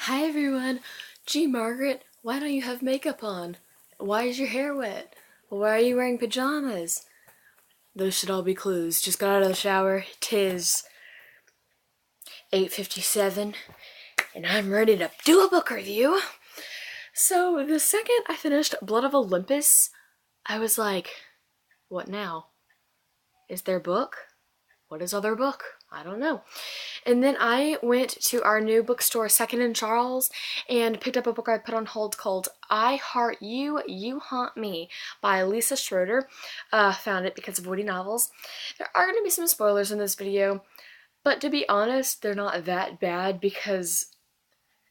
Hi everyone! Gee, Margaret, why don't you have makeup on? Why is your hair wet? Why are you wearing pajamas? Those should all be clues. Just got out of the shower. 'Tis 8:57, and I'm ready to do a book review. So, the second I finished Blood of Olympus, I was like, what now? Is there a book? What is other book? I don't know. And then I went to our new bookstore, Second and Charles, and picked up a book I put on hold called I Heart You, You Haunt Me by Lisa Schroeder. Found it because of Woody novels. There are going to be some spoilers in this video, but to be honest, they're not that bad because,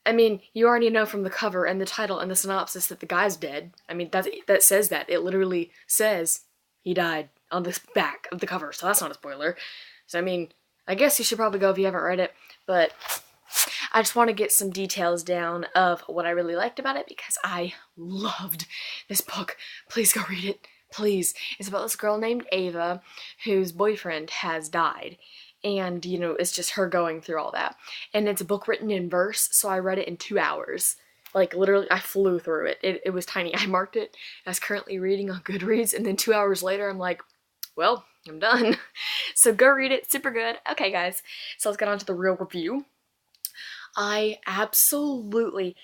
I mean, you already know from the cover and the title and the synopsis that the guy's dead. I mean, that says that. It literally says he died on the back of the cover, so that's not a spoiler. So, I mean, I guess you should probably go if you haven't read it, but I just want to get some details down of what I really liked about it because I loved this book. Please go read it. Please. It's about this girl named Ava whose boyfriend has died. And, you know, it's just her going through all that. And it's a book written in verse, so I read it in 2 hours. Like, literally, I flew through it. It was tiny. I marked it as currently reading on Goodreads, and then 2 hours later, I'm like, well, I'm done. So go read it, super good. Okay guys, so let's get on to the real review. I absolutely,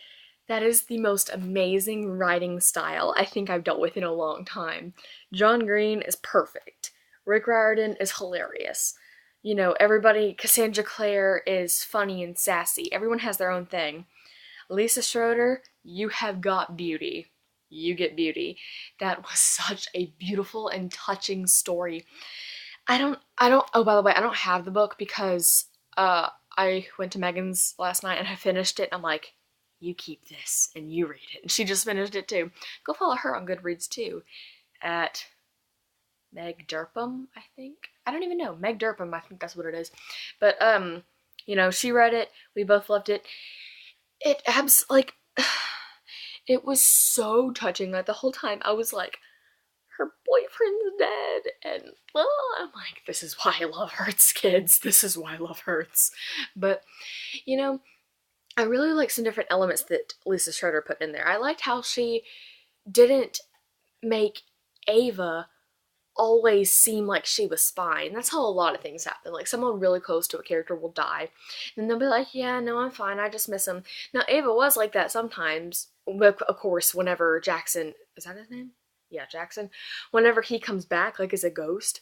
that is the most amazing writing style I think I've dealt with in a long time. John Green is perfect. Rick Riordan is hilarious. You know, everybody, Cassandra Clare is funny and sassy. Everyone has their own thing. Lisa Schroeder, you have got beauty. You get beauty. That was such a beautiful and touching story. Oh, by the way, I don't have the book because, I went to Megan's last night and I finished it and I'm like, you keep this and you read it. And she just finished it too. Go follow her on Goodreads too, at Meg Durpum, I think. I don't even know. Meg Durpum, I think that's what it is. But, you know, she read it. We both loved it. It was so touching. Like, the whole time I was like, her boyfriend's dead, and I'm like, this is why love hurts, kids. This is why love hurts. But, you know, I really like some different elements that Lisa Schroeder put in there. I liked how she didn't make Ava always seem like she was fine. That's how a lot of things happen. Like, someone really close to a character will die, and they'll be like, yeah, no, I'm fine, I just miss him. Now, Ava was like that sometimes, but of course, whenever Jackson, is that his name? Yeah, Jackson. Whenever he comes back, like, as a ghost,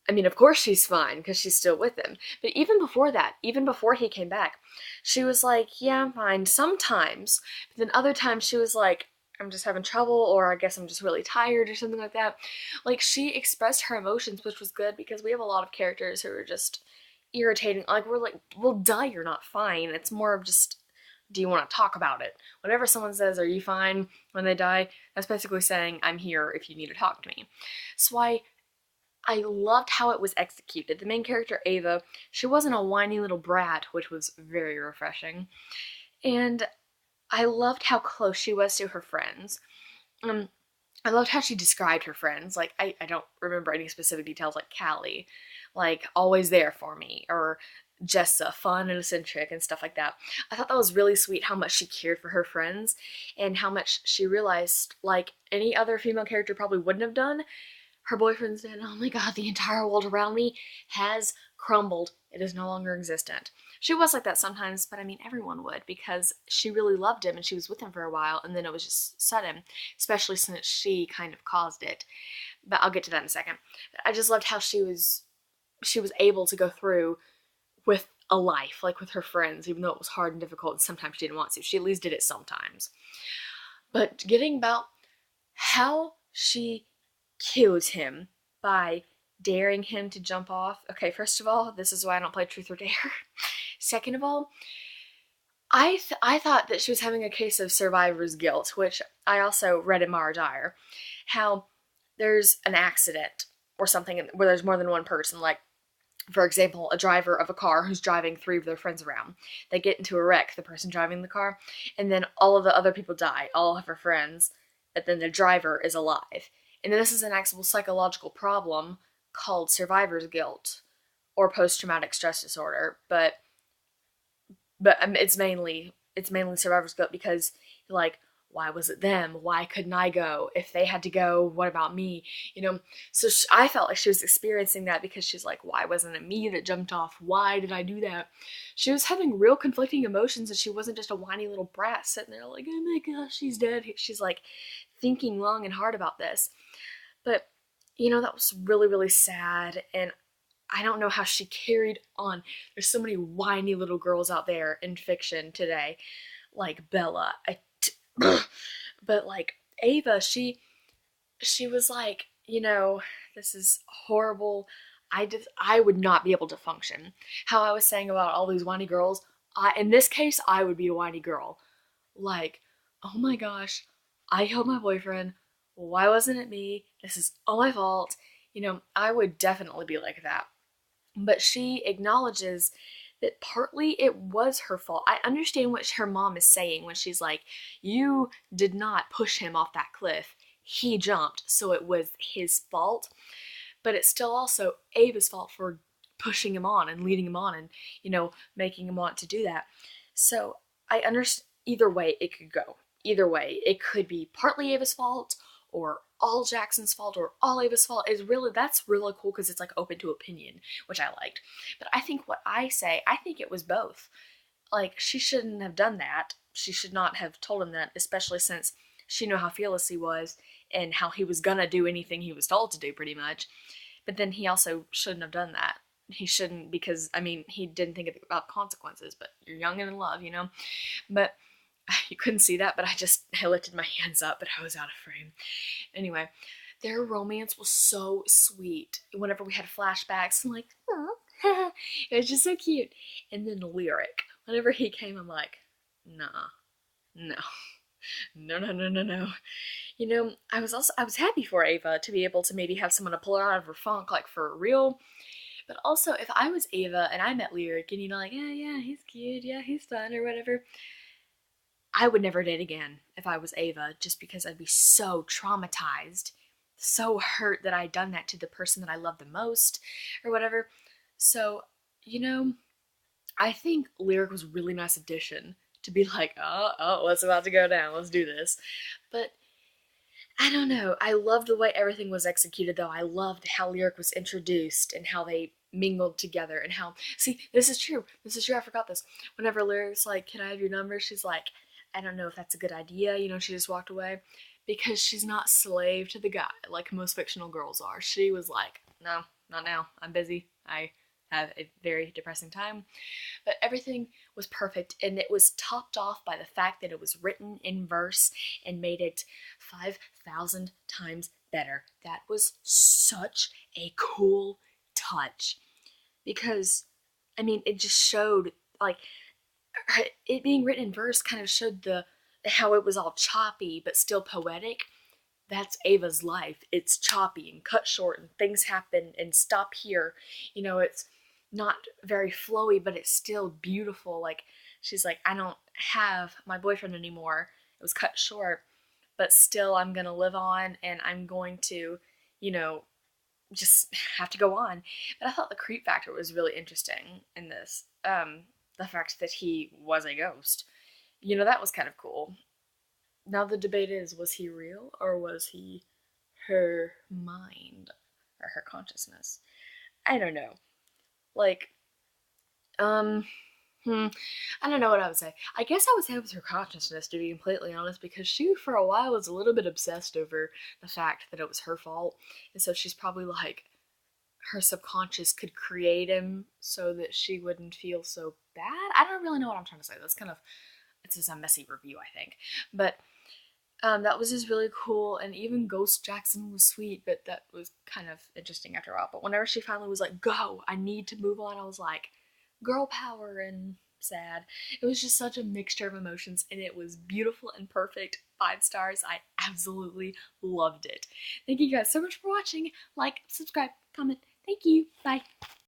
I mean, of course she's fine, because she's still with him. But even before that, even before he came back, she was like, yeah, I'm fine sometimes. But then other times she was like, I'm just having trouble, or I guess I'm just really tired, or something like that. Like, she expressed her emotions, which was good, because we have a lot of characters who are just irritating. Like, we're like, well, duh, you're not fine. It's more of just, do you want to talk about it? Whenever someone says, are you fine, when they die, that's basically saying, I'm here if you need to talk to me. So I loved how it was executed. The main character, Ava, she wasn't a whiny little brat, which was very refreshing. And I loved how close she was to her friends. I loved how she described her friends. Like, I don't remember any specific details, like Callie, like, always there for me, or Jessa, fun and eccentric and stuff like that. I thought that was really sweet how much she cared for her friends and how much she realized, like any other female character probably wouldn't have done, her boyfriend said, oh my god, the entire world around me has crumbled. It is no longer existent. She was like that sometimes, but I mean, everyone would, because she really loved him and she was with him for a while, and then it was just sudden, especially since she kind of caused it. But I'll get to that in a second. I just loved how she was able to go through with a life, like with her friends, even though it was hard and difficult and sometimes she didn't want to. She at least did it sometimes. But getting about how she killed him by daring him to jump off. Okay, first of all, this is why I don't play Truth or Dare. Second of all, I thought that she was having a case of survivor's guilt, which I also read in Mara Dyer, how there's an accident or something where there's more than one person, like, for example, a driver of a car who's driving 3 of their friends around. They get into a wreck, the person driving the car, and then all of the other people die, all of her friends, but then the driver is alive. And this is an actual psychological problem called survivor's guilt or post-traumatic stress disorder, but it's it's mainly survivor's guilt because like, why was it them? Why couldn't I go? If they had to go, what about me? You know, so I felt like she was experiencing that because she's like, why wasn't it me that jumped off? Why did I do that? She was having real conflicting emotions, and she wasn't just a whiny little brat sitting there like, oh my gosh, she's dead. She's like thinking long and hard about this. But, you know, that was really, really sad, and I don't know how she carried on. There's so many whiny little girls out there in fiction today, like Bella. But like Ava, she was like, you know, this is horrible. I would not be able to function. How I was saying about all these whiny girls, in this case I would be a whiny girl. Like, oh my gosh, I killed my boyfriend. Why wasn't it me? This is all my fault. You know, I would definitely be like that. But she acknowledges that partly it was her fault. I understand what her mom is saying when she's like, you did not push him off that cliff. He jumped, so it was his fault. But it's still also Ava's fault for pushing him on and leading him on and, you know, making him want to do that. So I understand either way it could go. Either way, it could be partly Ava's fault or all Jackson's fault or all Ava's fault. That's really cool because it's like open to opinion, which I liked. But I think what I say, I think it was both. Like, she shouldn't have done that. She should not have told him that, especially since she knew how fearless he was and how he was gonna do anything he was told to do, pretty much. But then he also shouldn't have done that. He shouldn't, because, I mean, he didn't think about consequences, but you're young and in love, you know? But you couldn't see that, but I lifted my hands up, but I was out of frame. Anyway, their romance was so sweet. Whenever we had flashbacks, I'm like, oh, it was just so cute. And then Lyric, whenever he came, I'm like, nah, no. No, no, no, no, no. You know, I was happy for Ava to be able to maybe have someone to pull her out of her funk, like for real. But also, if I was Ava and I met Lyric and, you know, like, yeah, he's cute, yeah, he's fun, or whatever, I would never date again if I was Ava, just because I'd be so traumatized, so hurt that I'd done that to the person that I love the most, or whatever. So, you know, I think Lyric was a really nice addition to be like, oh, what's about to go down? Let's do this. But I don't know. I loved the way everything was executed, though. I loved how Lyric was introduced and how they mingled together and how. See, this is true. This is true. I forgot this. Whenever Lyric's like, can I have your number? She's like, I don't know if that's a good idea. You know, she just walked away because she's not slave to the guy like most fictional girls are. She was like, no, not now. I'm busy. I have a very depressing time. But everything was perfect, and it was topped off by the fact that it was written in verse and made it 5,000 times better. That was such a cool touch because, I mean, it just showed, like, it being written in verse kind of showed how it was all choppy but still poetic. That's Ava's life. It's choppy and cut short and things happen and stop here. You know, it's not very flowy, but it's still beautiful. Like, she's like, I don't have my boyfriend anymore. It was cut short, but still I'm gonna live on and I'm going to, you know, just have to go on. But I thought the creep factor was really interesting in this. The fact that he was a ghost. You know, that was kind of cool. Now the debate is, was he real or was he her mind or her consciousness? I don't know. Like, um, I don't know what I would say. I guess I would say it was her consciousness, to be completely honest, because she, for a while, was a little bit obsessed over the fact that it was her fault. And so she's probably like, her subconscious could create him so that she wouldn't feel so bad. I don't really know what I'm trying to say. That's kind of, it's just a messy review, I think. But that was just really cool, and even Ghost Jackson was sweet, but that was kind of interesting after a while. But whenever she finally was like, go, I need to move on, I was like, girl power and sad. It was just such a mixture of emotions, and it was beautiful and perfect. 5 stars. I absolutely loved it. Thank you guys so much for watching. Like, subscribe, comment. Thank you. Bye.